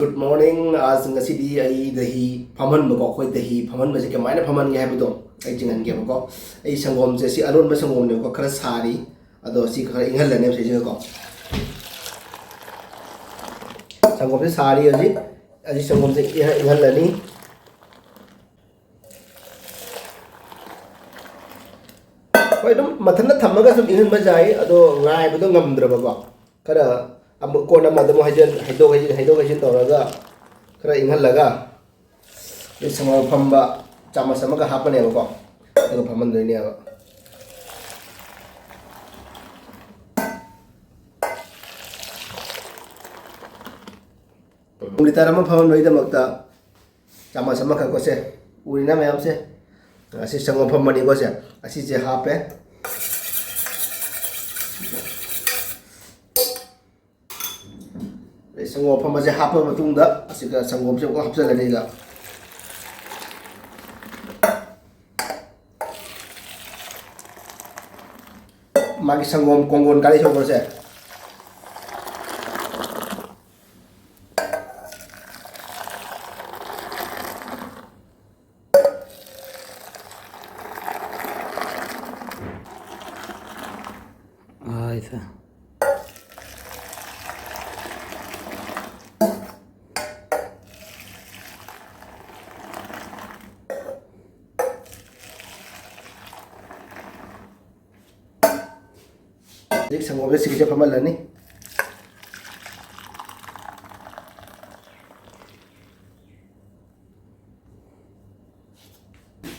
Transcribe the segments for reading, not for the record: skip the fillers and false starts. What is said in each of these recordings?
Good morning. As ngasidi ay dahi phaman bako khoi dahi phaman base kamaina phaman ge habdo ai jingan ge bako ai sangom je si alon ba sangom ne ko khara sari ado si khara inghal lane se je ko sangom se sari aji sangom se inghal lani koi dum mathana thamaga sum inghal ba jai ado ngai bado ngamdra ba khara amuk ko na madamo hajan haido tawraga khara inghal laga ni sama phamba chama sama ga hapane ba ko ado phaman doini aba uli tarama phaman noi da makta chama sama ka ko se uri na mayam se asi sango phamani ko se asi je hape sangom phama je hapa matungda asiga sangom se ko hapsala ni ga magi sangom kongon kali so se Itu. Jadi sangom se sikit phamal ni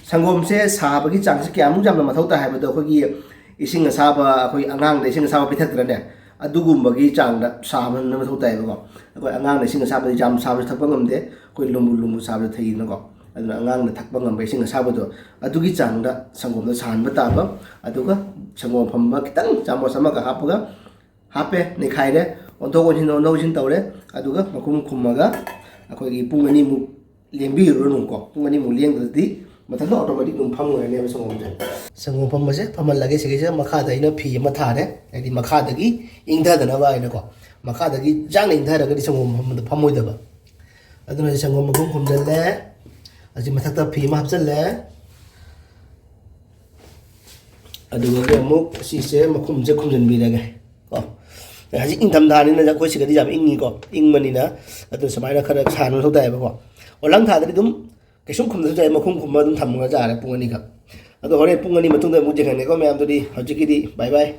sangom se sabagi chang se kya mu jam na mathau ta hai ba do khogi ising asaba khoi angang de ising asaba pithak tra ne adugum-bagi chang da saban na mathau tai ba ko khoi angang de ising asaba jam saba thakpa ngam de khoi lumu saba thai na ko aduna angang na thakpa ngam ba ising asaba do adugi chang da sangom da san ba ta ba aduga sangom phamba kitang chamo sama ka hapaga hape ni khai de onto ko jino no jin tawre aduga makum khummaga akhoi gi pung ani mu lembi ro nu ko pung ani mu leng di mathana automatic num pham ngai ne sangom pham se phamal lage se ge makha da ina phi ma tha de ai di makha da gi ingda da na ba ina ko makha da gi jang ingda da gi sangom pham da phamoi da ba aduna sangom makum khum dal le aji mathak ta phi ma hap chal le aduga amuk si se makum je khumjan bi lage ko haji ingdam da ni na ja khoi si ga di jam ingi ko ingmani na adu samai na khara san no thai ba ko olang tha da dum kesum khum da jai makum khum ma dum tham ga ja re pungani ka ado hore pungani matung da mu je khane ko mayam to di haji ki di bye bye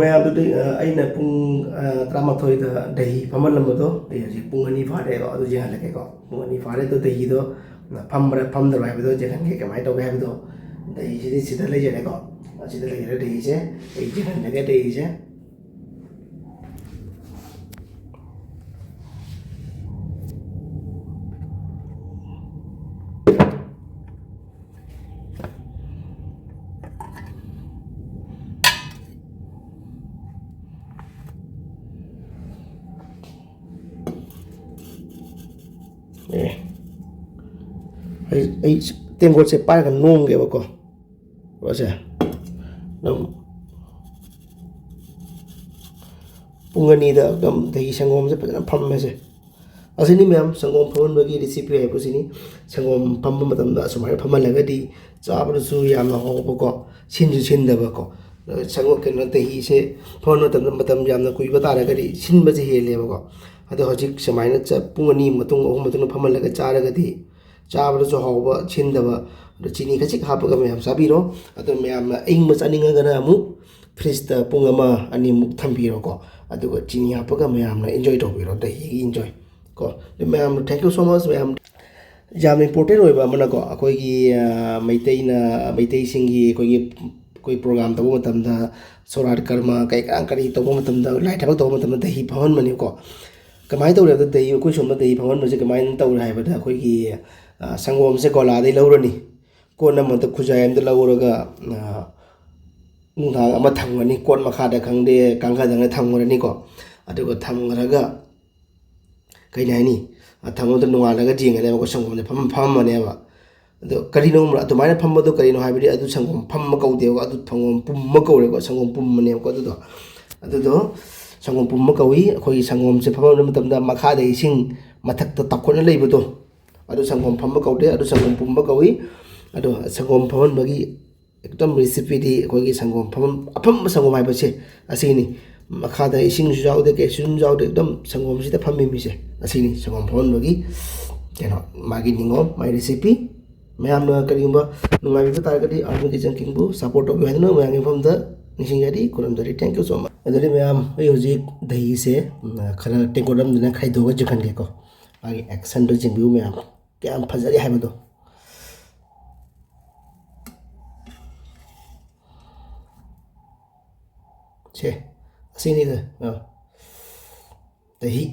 mayam to di aina pung tramathoi da dai phamal lam do dei haji pungani pha re ko adu je ha lage ko pungani pha re to dei do pham da bai do je khane ke mai to ga do dei ji si da le je ne ko si da le je dei je ei je khane ga dei je ai tenggol se par kan nung ge bako wasa nam pungani da gam dei sangom se pa pham me se asini mem sangom phon bagi recipe hai pusini sangom pham matam da sumai phamal laga di chabru su yam na ho bako sin da bako sangom ken dei se phon matam yam na kui ba ta ra ga di sin ba je he le bako ado hojik samai na cha pungani matung ohum matung phamal laga cha ra ga di चाबल जो हाव छिंदब चीनी खचिक हापग ma'am चाबीरो अद ma'am इंग चानिंगना अमु fridge the पुंग अमा अनि मुक थंबीरो को अदुग चीनी हापग मैम एंजॉय तोबीरो दही एंजॉय को ma'am thank you so much ma'am जाम इंपोर्टेंट होइबा मना को अखोगी मैतई सिंगी अखोगी कोई प्रोग्राम तब मतम दा सोराट कर्मा कई करी तब मतम दा लाइट थबक तब मतम दही फहन मनि को कमाय तौरे दही कोई सोम दही फहन मसे कमाय तौरे हाइबदा अखोगी sangom se kola dei lawrani ko na mata khujai am da lawraga nungthang ama thangani kon makha da khangde kangkha dang thangorani ko adugo thangraga kainani thangom da nunga laga jingane ko sangom ne pham mane ba ado karino mra tumai pham do karino haibidi adu sangom pham ma kau de adu thangom pum ma kau re ko sangom pum mane ko adu do ꯁꯪꯒꯣꯝ ꯄꯨꯝꯕ ꯀꯧꯏ ꯑꯩꯈꯣꯏꯒꯤ ꯁꯪꯒꯣꯝꯁꯦ ꯐꯝꯍꯟꯕ ꯃꯇꯝꯗ ꯃꯈꯥꯗ ꯏꯁꯤꯡ ꯃꯊꯛꯇ ꯇꯥꯎꯈꯠꯅ ꯂꯩꯕꯗꯣ ꯑꯗꯨ ꯁꯪꯒꯣꯝ ꯐꯝꯕ ꯀꯧꯗꯦ ꯑꯗꯨ ꯁꯪꯒꯣꯝ ꯄꯨꯝꯕ ꯀꯧꯏ ꯑꯗꯣ ꯁꯪꯒꯣꯝ ꯐꯝꯍꯟꯕꯒꯤ ꯑꯦꯛꯗꯝ ꯔꯤꯁꯤꯄꯤꯗꯤ ꯑꯩꯈꯣꯏꯒꯤ ꯁꯪꯒꯣꯝ ꯑꯐꯝꯕ ꯁꯪꯒꯣꯝ ꯍꯥꯏꯕꯁꯦ ꯑꯁꯤꯅꯤ ꯃꯈꯥꯗ ꯏꯁꯤꯡꯁꯨ ꯌꯥꯎꯗꯦ ꯀꯩꯁꯨ ꯌꯥꯎꯗꯦ ꯑꯦꯛꯗꯝ ꯁꯪꯒꯣꯝꯁꯤꯗ ꯐꯝꯃꯤꯃꯤꯁꯦ ꯑꯁꯤꯅꯤ ꯁꯪꯒꯣꯝ ꯐꯝꯍꯟꯕꯒꯤ ꯀꯩꯅꯣ ꯃꯥꯒꯤ ꯅꯤꯉꯣꯝ ꯃꯥꯒꯤ ꯔꯤꯁꯤꯄꯤ ꯃꯌꯥꯝꯅ ꯀꯔꯤꯒꯨꯝꯕ ꯅꯨꯡꯉꯥꯏꯕꯤꯕ ꯇꯥꯔꯒꯗꯤ ꯑꯥꯔꯃꯤ ꯀꯤꯆꯟ ꯀꯤꯡꯕꯨ ꯁꯞꯄꯣꯔꯠ ꯇꯧꯕꯤꯌꯨ ꯍꯥꯏꯗꯨꯅ ꯃꯌꯥꯝꯒꯤ ꯃꯐꯝꯗ ꯅꯤꯡꯁꯤꯡꯖꯔꯤ ꯈꯨꯔꯨꯝꯖꯔꯤ ꯊꯦꯡꯛ ꯌꯨ ꯁꯣ ꯃꯆ ꯑꯗꯨꯗꯤ ꯃꯌꯥꯝ ꯑꯩ ꯍꯧꯖꯤꯛ ꯗꯍꯤꯁꯦ ꯈꯔ ꯇꯦꯡꯀꯣꯠ ꯑꯃꯗꯅ ꯈꯥꯏꯗꯣꯛꯑꯒ ꯆꯤꯡꯍꯟꯒꯦꯀꯣ ꯃꯥꯒꯤ ꯑꯦꯛꯁꯟꯗꯣ ꯌꯦꯡꯕꯤꯌꯨ ꯃꯌꯥꯝ ꯀꯌꯥꯝ ꯐꯖꯔꯤ ꯍꯥꯏꯕꯗꯣ ꯁꯦ ꯑꯁꯤꯅꯤꯗ ꯗꯍꯤ